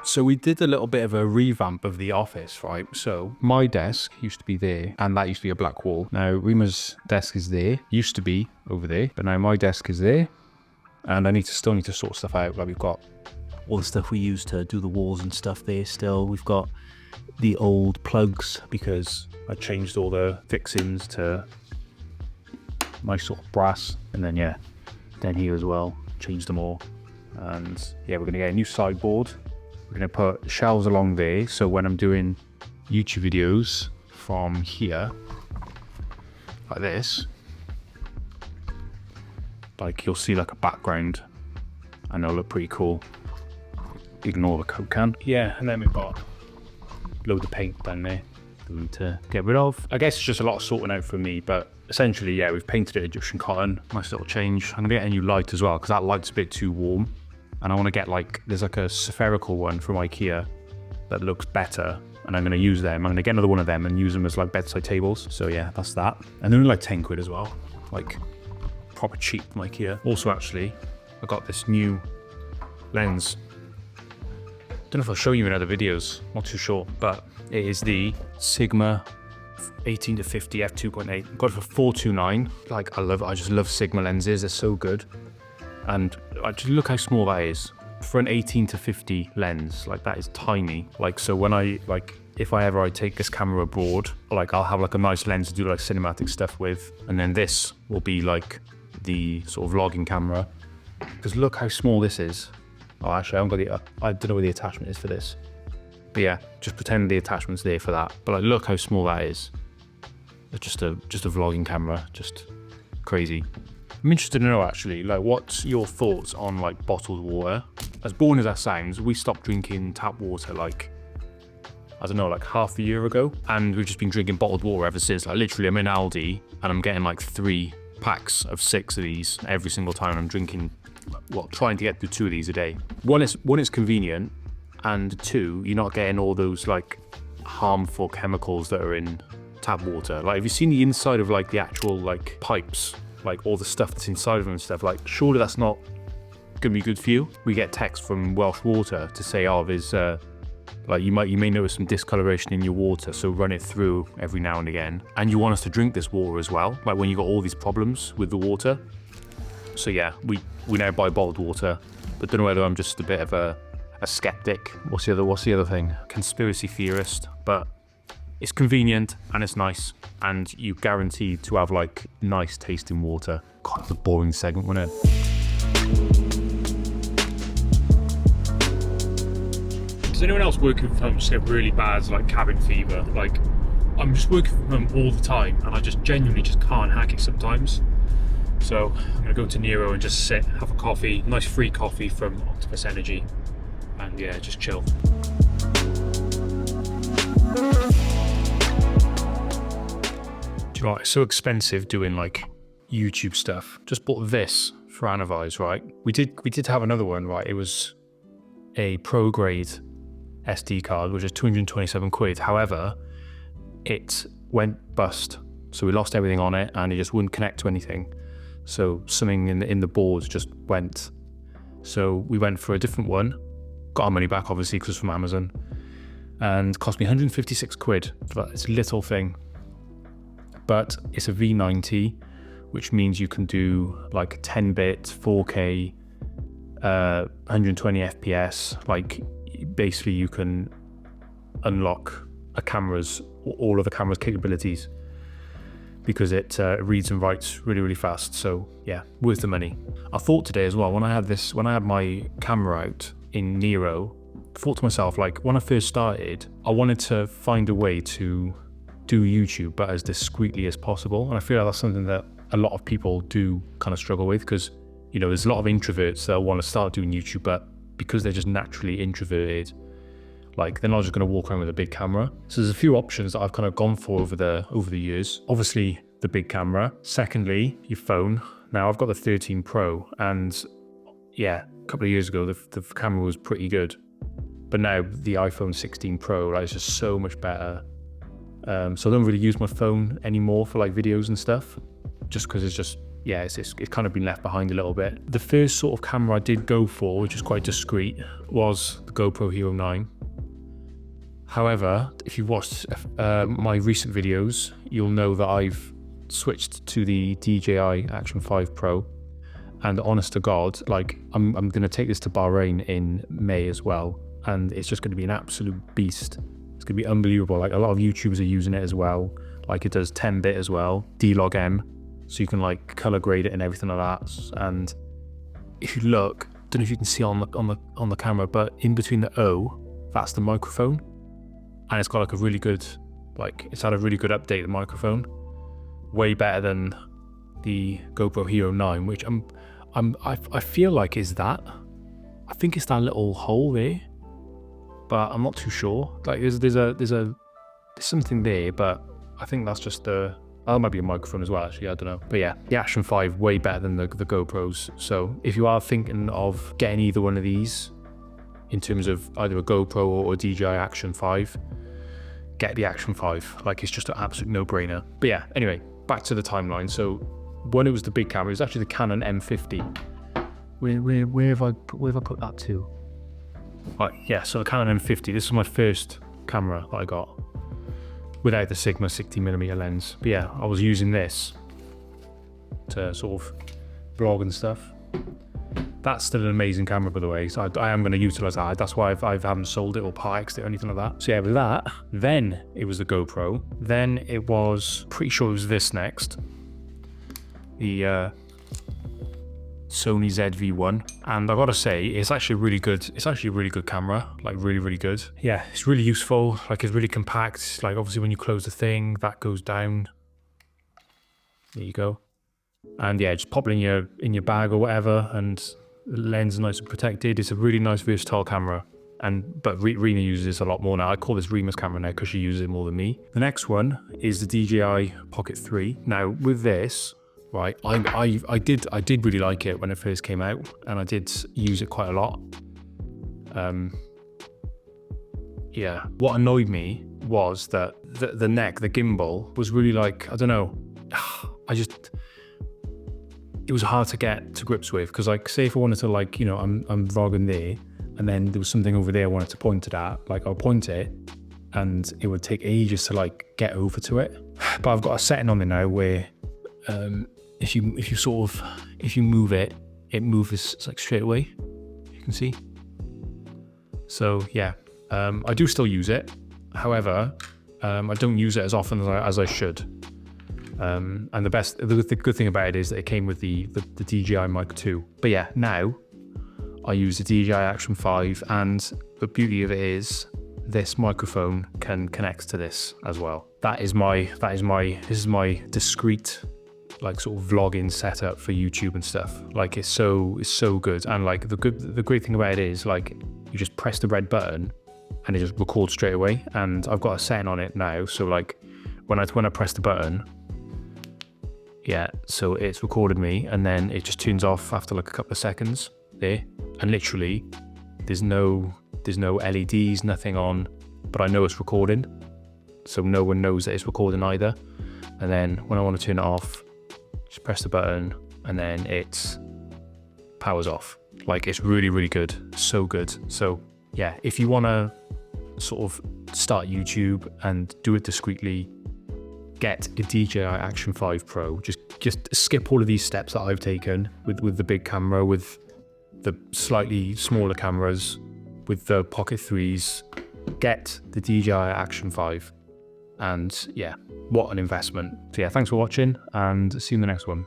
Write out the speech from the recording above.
So we did a little bit of a revamp of the office, right? So my desk used to be there, and that used to be a black wall. Now Rima's desk is there, used to be over there, but now my desk is there, and I still need to sort stuff out. Like we've got all the stuff we use to do the walls and stuff there still. We've got the old plugs because I changed all the fixings to my sort of brass, and then then here as well, changed them all. And yeah, we're gonna get a new sideboard. We're gonna put shelves along there, so when I'm doing YouTube videos from here, like this, like you'll see like a background and it'll look pretty cool. Ignore the Coke can. Yeah, and then we've got loads of paint down there that we need to get rid of. I guess it's just a lot of sorting out for me, but essentially, yeah, we've painted it Egyptian cotton. Nice little change. I'm gonna get a new light as well, because that light's a bit too warm. And I wanna get there's like a spherical one from IKEA that looks better, and I'm gonna use them. I'm gonna get another one of them and use them as like bedside tables. So yeah, that's that. And they're only like 10 quid as well. Like proper cheap from IKEA. Also actually, I got this new lens. Don't know if I'll show you in other videos, not too sure, but it is the Sigma 18 to 50 f2.8. Got it for 429. Like I just love Sigma lenses. They're so good. And just look how small that is for an 18 to 50 lens. Like that is tiny. Like so when if I take this camera abroad, like I'll have like a nice lens to do like cinematic stuff with, and then this will be like the sort of vlogging camera. Because look how small this is. Oh, actually, I haven't got I don't know where the attachment is for this. But yeah, just pretend the attachment's there for that. But like, look how small that is. It's just a vlogging camera, just crazy. I'm interested to know actually, like, what's your thoughts on like bottled water? As boring as that sounds, we stopped drinking tap water like, I don't know, like half a year ago, and we've just been drinking bottled water ever since. Like literally, I'm in Aldi and I'm getting like 3 packs of 6 of these every single time. I'm drinking, well, trying to get through 2 of these a day. One, it's convenient, and 2, you're not getting all those like harmful chemicals that are in tap water. Like, have you seen the inside of like the actual like pipes, like all the stuff that's inside of them and stuff? Like, surely that's not gonna be good for you. We get text from Welsh Water to say, oh, there's like you may notice some discoloration in your water, so run it through every now and again. And you want us to drink this water as well, like when you got all these problems with the water. So yeah, we now buy bottled water, but don't know whether I'm just a bit of a skeptic. What's the other thing? Conspiracy theorist. But it's convenient and it's nice, and you guaranteed to have like nice tasting water. God, that's a boring segment, wasn't it? Does anyone else working from home just get really bad like cabin fever? Like, I'm just working from home all the time and I just genuinely just can't hack it sometimes. So I'm gonna go to Nero and just sit, have a coffee, nice free coffee from Octopus Energy, and yeah, just chill. Do you know what? It's so expensive doing like YouTube stuff. Just bought this for Anavise, right? We did have another one, right? It was a pro grade SD card, which is 227 quid. However, it went bust. So we lost everything on it and it just wouldn't connect to anything. So something in the boards just went. So we went for a different one. Got our money back, obviously, because it was from Amazon. And cost me 156 quid for this little thing. But it's a V90, which means you can do like 10-bit, 4K, 120 FPS. Like, basically you can unlock all of the camera's capabilities, because it reads and writes really, really fast. So yeah, worth the money. I thought today as well, when I had my camera out in Nero, I thought to myself, like, when I first started, I wanted to find a way to do YouTube, but as discreetly as possible. And I feel like that's something that a lot of people do kind of struggle with, because, you know, there's a lot of introverts that want to start doing YouTube, but because they're just naturally introverted, like, they're not just going to walk around with a big camera. So there's a few options that I've kind of gone for over the years. Obviously, the big camera. Secondly, your phone. Now, I've got the 13 Pro, and yeah, a couple of years ago, the camera was pretty good. But now the iPhone 16 Pro, like, is just so much better. So I don't really use my phone anymore for like videos and stuff, just because it's just yeah, it's kind of been left behind a little bit. The first sort of camera I did go for, which is quite discreet, was the GoPro Hero 9. However, if you've watched my recent videos, you'll know that I've switched to the DJI Action 5 Pro. And honest to God, like I'm going to take this to Bahrain in May as well. And it's just going to be an absolute beast. It's going to be unbelievable. Like a lot of YouTubers are using it as well. Like it does 10-bit as well, D-Log-M. So you can like color grade it and everything like that. And if you look, don't know if you can see on the camera, but in between the O, that's the microphone. And it's got like a really good, like it's had a really good update, the microphone. Way better than the GoPro Hero 9, which I feel like is that. I think it's that little hole there, but I'm not too sure. Like there's something there, but I think that's just the, oh, it might be a microphone as well, actually, I don't know. But yeah, the Action 5 way better than the GoPros. So if you are thinking of getting either one of these in terms of either a GoPro or DJI Action 5, get the Action 5. Like it's just an absolute no-brainer. But yeah, anyway, back to the timeline. So when it was the big camera, it was actually the Canon M50. Where have I put that to? Right, yeah, so the Canon M50, this is my first camera that I got without the Sigma 60mm lens. But yeah, I was using this to sort of vlog and stuff. That's still an amazing camera, by the way, so I am going to utilize that. That's why I haven't sold it or parked it or anything like that. So yeah, with that, then it was the GoPro. Then it was, pretty sure it was this next. The Sony ZV-1, and I gotta say, it's actually really good. It's actually a really good camera, like really, really good. Yeah, it's really useful. Like it's really compact. Like obviously when you close the thing, that goes down. There you go. And yeah, just pop it in your bag or whatever, and the lens is nice and protected. It's a really nice, versatile camera. But Rena uses this a lot more now. I call this Rena's camera now because she uses it more than me. The next one is the DJI Pocket 3. Now with this, right, I did really like it when it first came out, and I did use it quite a lot. Yeah, what annoyed me was that the neck, the gimbal, was really like, I don't know, it was hard to get to grips with, because like say if I wanted to, like, you know, I'm vlogging there and then there was something over there I wanted to point it at, like I'll point it and it would take ages to like get over to it. But I've got a setting on there now where if you move it, it moves like straight away, you can see. So yeah, I do still use it. However, I don't use it as often as I should. And the good thing about it is that it came with the DJI Mic 2. But yeah, now I use the DJI Action 5, and the beauty of it is this microphone can connect to this as well. This is my discreet, like sort of vlogging setup for YouTube and stuff. Like it's so good. And like the great thing about it is like you just press the red button and it just records straight away. And I've got a setting on it now, so like when I press the button, yeah, so it's recorded me, and then it just tunes off after like a couple of seconds there, and literally there's no LEDs, nothing on, but I know it's recording, so no one knows that it's recording either. And then when I want to turn it off, just press the button and then it powers off. Like it's really, really good, so good. So yeah, if you want to sort of start YouTube and do it discreetly, get a DJI Action 5 Pro. Just skip all of these steps that I've taken with the big camera, with the slightly smaller cameras, with the Pocket 3s. Get the DJI Action 5. And yeah, what an investment. So yeah, thanks for watching, and see you in the next one.